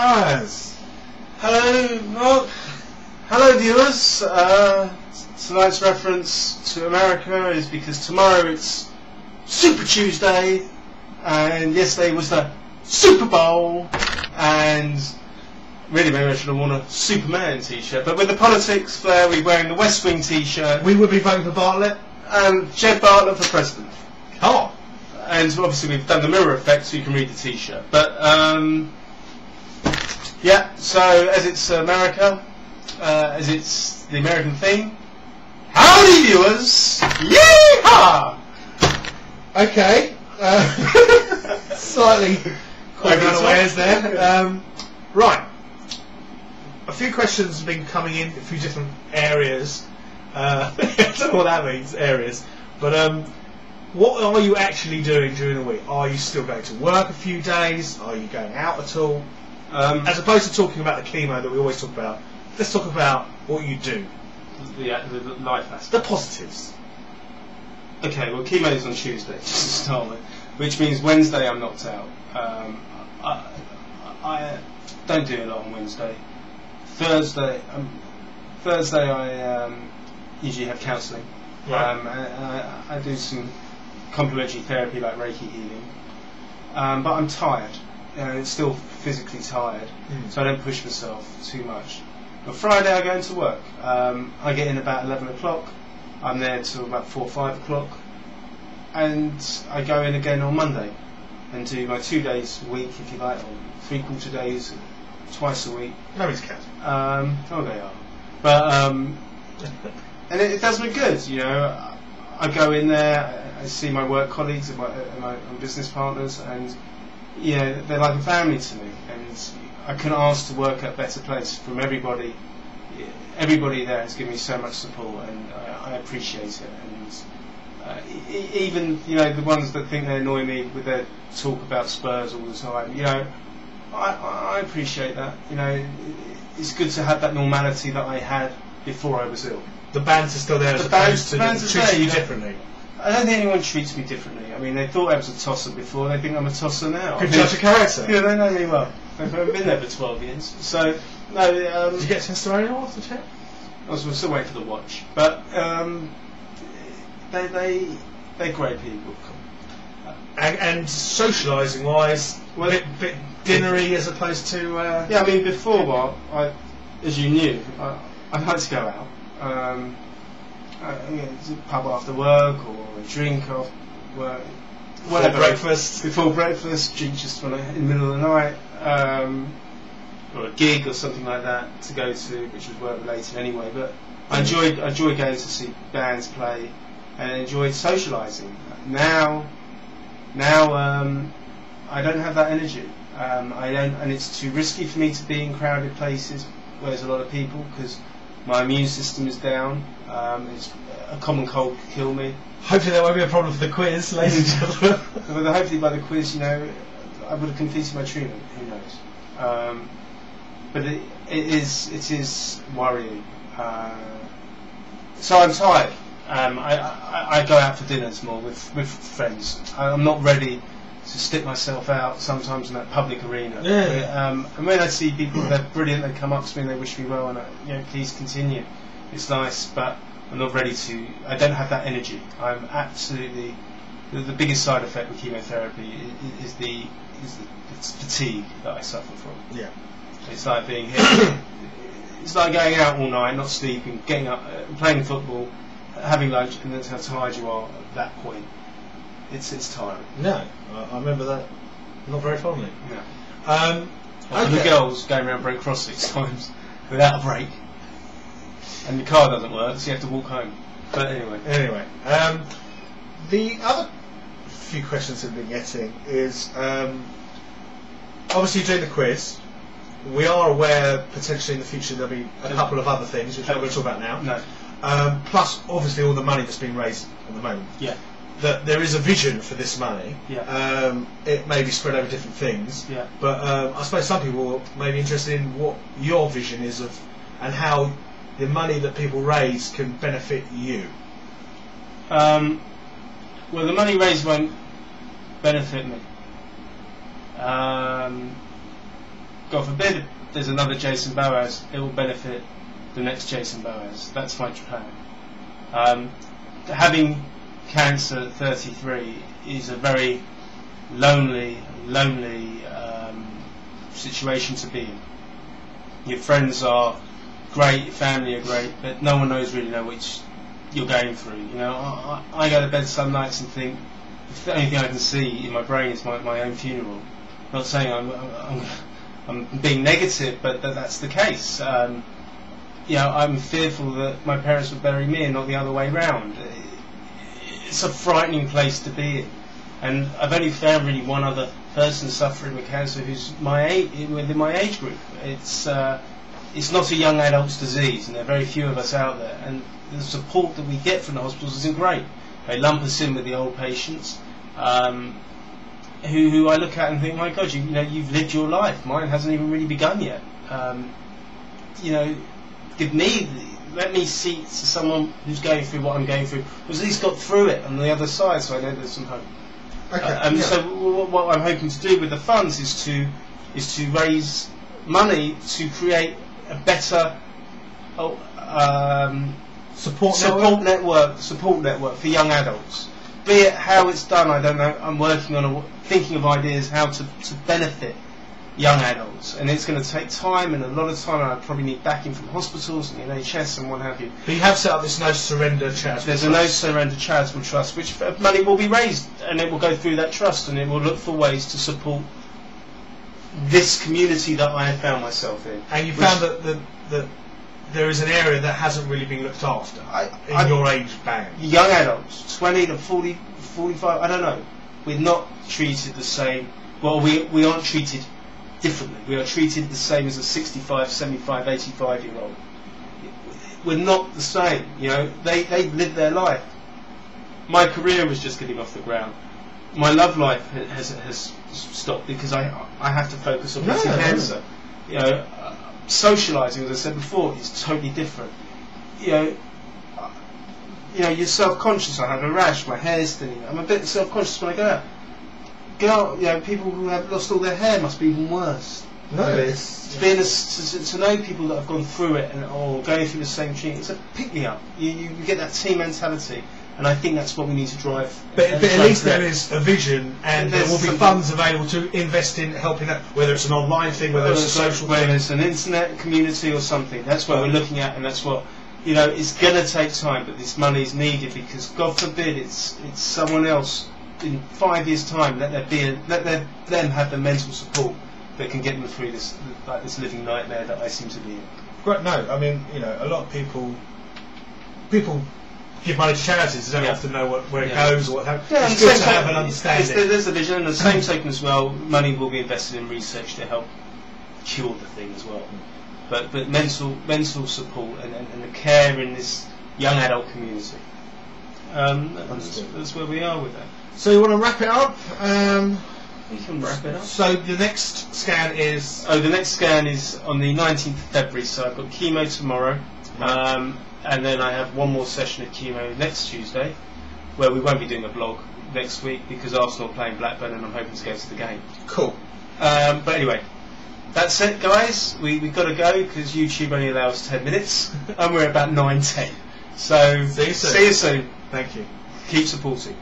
Boas. Hello, Mark. Hello, viewers. Tonight's reference to America is because tomorrow it's Super Tuesday, and yesterday was the Super Bowl, and really maybe I should have worn a Superman t-shirt, but with the politics flair, we're wearing the West Wing t-shirt. We would be voting for Bartlett. And Jed Bartlett for president. Oh. And obviously we've done the mirror effect so you can read the t-shirt. But yeah, so as it's America, as it's the American theme, howdy viewers! Yeehaw! Okay. Slightly quite unawares there. Right. A few questions have been coming in, a few different areas. I don't know what that means, areas. But what are you actually doing during the week? Are you still going to work a few days? Are you going out at all? As opposed to talking about the chemo that we always talk about, let's talk about what you do. The life aspect. The positives. Okay, well chemo is on Tuesday, just to start with, which means Wednesday I'm knocked out. I don't do a lot on Wednesday. Thursday I usually have counselling. Right. I do some complementary therapy like Reiki healing, but I'm tired. Still physically tired, so I don't push myself too much. But Friday I go into work. I get in about 11 o'clock. I'm there till about 4 or 5 o'clock, and I go in again on Monday and do my 2 days a week, if you like, or 3/4 days, twice a week. Nobody's counting. Oh, they are. But and it does me good, you know. I go in there, I see my work colleagues and my business partners, and you know, they're like a family to me. And I couldn't ask to work at a better place from everybody. Everybody there has given me so much support, and I appreciate it. And even the ones that think they annoy me with their talk about Spurs all the time, I appreciate that. It's good to have that normality that I had before I was ill. The banter's still there, as opposed to treating you differently. I don't think anyone treats me differently. I mean, they thought I was a tosser before. They think I'm a tosser now. Good judge of character. Yeah, they know me well. I've been there for 12 years. So no. Did you get testimonial after the chat? We're still waiting for the watch, but they're great people. And socialising wise, well, a bit dinnery as opposed to. Yeah, I mean, before as you knew, I like to go out. It's a pub after work, or a drink after work, whatever. Before breakfast, drink just in the middle of the night, or a gig or something like that to go to, which was work related anyway. But I enjoy going to see bands play, and enjoyed socialising. Now I don't have that energy. I don't, and it's too risky for me to be in crowded places where there's a lot of people, because my immune system is down. It's a common cold could kill me. Hopefully there won't be a problem for the quiz, ladies and gentlemen. But hopefully by the quiz, I would have completed my treatment. Who knows? But it is worrying. So I'm tired. I go out for dinners more with friends. I'm not ready to stick myself out sometimes in that public arena. Yeah. And when I see people, they're brilliant, they come up to me and they wish me well, and please continue. It's nice, but I'm not ready to. I don't have that energy. I'm absolutely. The biggest side effect with chemotherapy is the fatigue that I suffer from. Yeah. It's like being hit. It's like going out all night, not sleeping, getting up, playing football, having lunch, and that's how tired you are at that point. It's tiring. No, I remember that not very fondly. No. Okay. The girls going around Brent Cross 6 times without a break, and the car doesn't work, so you have to walk home. But anyway. The other few questions that we've been getting is obviously doing the quiz. We are aware potentially in the future there'll be a couple of other things which we're not going to talk about now. No. Plus, obviously, all the money that's being raised at the moment. Yeah. That there is a vision for this money. Yeah. It may be spread over different things. Yeah. But I suppose some people may be interested in what your vision is of, and how the money that people raise can benefit you. Well, the money raised won't benefit me. God forbid, if there's another Jason Boas, it will benefit the next Jason Boas. That's my plan. Having cancer at 33 is a very lonely situation to be in. Your friends are great, your family are great, but no one really knows what you're going through. You know, I go to bed some nights and think, if the only thing I can see in my brain is my own funeral. Not saying I'm being negative, but that's the case. You know, I'm fearful that my parents would bury me and not the other way round. It's a frightening place to be in, and I've only found really one other person suffering with cancer who's within my age group. It's not a young adult's disease, and there are very few of us out there, and the support that we get from the hospitals isn't great. They lump us in with the old patients, who I look at and think, my God, you know, you've lived your life. Mine hasn't even really begun yet. You know, let me see to someone who's going through what I'm going through, who's at least got through it on the other side, so I know there's some hope. Okay. So what I'm hoping to do with the funds is to raise money to create a better support network for young adults. Be it how it's done, I don't know. I'm working on thinking of ideas how to benefit young adults, and it's going to take time and a lot of time, and I probably need backing from hospitals and the NHS and what have you. But you have set up this No Surrender charitable There's trust. a No Surrender charitable trust, which money will be raised, and it will go through that trust, and it will look for ways to support this community that I have found myself in. And you found that there is an area that hasn't really been looked after in your age band. Young adults, 20 to 40, 45, I don't know. We're not treated the same. Well, we aren't treated differently. We are treated the same as a 65, 75, 85-year-old. We're not the same. You know, they live their life. My career was just getting off the ground. My love life has stopped because I have to focus on beating cancer. You know, socialising, as I said before, is totally different. You know, you're self-conscious. I have a rash, my hair's thinning. I'm a bit self-conscious when I go out. You know, people who have lost all their hair must be even worse. No, to know people that have gone through it or going through the same treatment, it's a pick-me-up. You get that team mentality, and I think that's what we need to drive. But at least there is a vision, and there will be funds available to invest in helping that, whether it's an online thing, whether it's a social whether thing. it's an internet community or something. That's what we're looking at, and that's what, you know, it's going to take time, but this money is needed because, God forbid, it's someone else in 5 years' time. Let them have the mental support that can get them through this living nightmare that I seem to be in. Right, no, I mean, you know, a lot of people give money to charities. They don't often know where it goes or what happens. Yeah, it's good to have an understanding. There's a vision, and the same token as well, money will be invested in research to help cure the thing as well. But mental support and the care in this young adult community. That's where we are with that. So you want to wrap it up? We can wrap it up. So the next scan is... Oh, the next scan is on the 19th of February, so I've got chemo tomorrow, and then I have one more session of chemo next Tuesday, where we won't be doing a blog next week because Arsenal are playing Blackburn and I'm hoping to go to the game. Cool. But anyway, that's it, guys. We've got to go because YouTube only allows 10 minutes, and we're about 9:10. So See you soon. See you soon. Thank you. Keep supporting.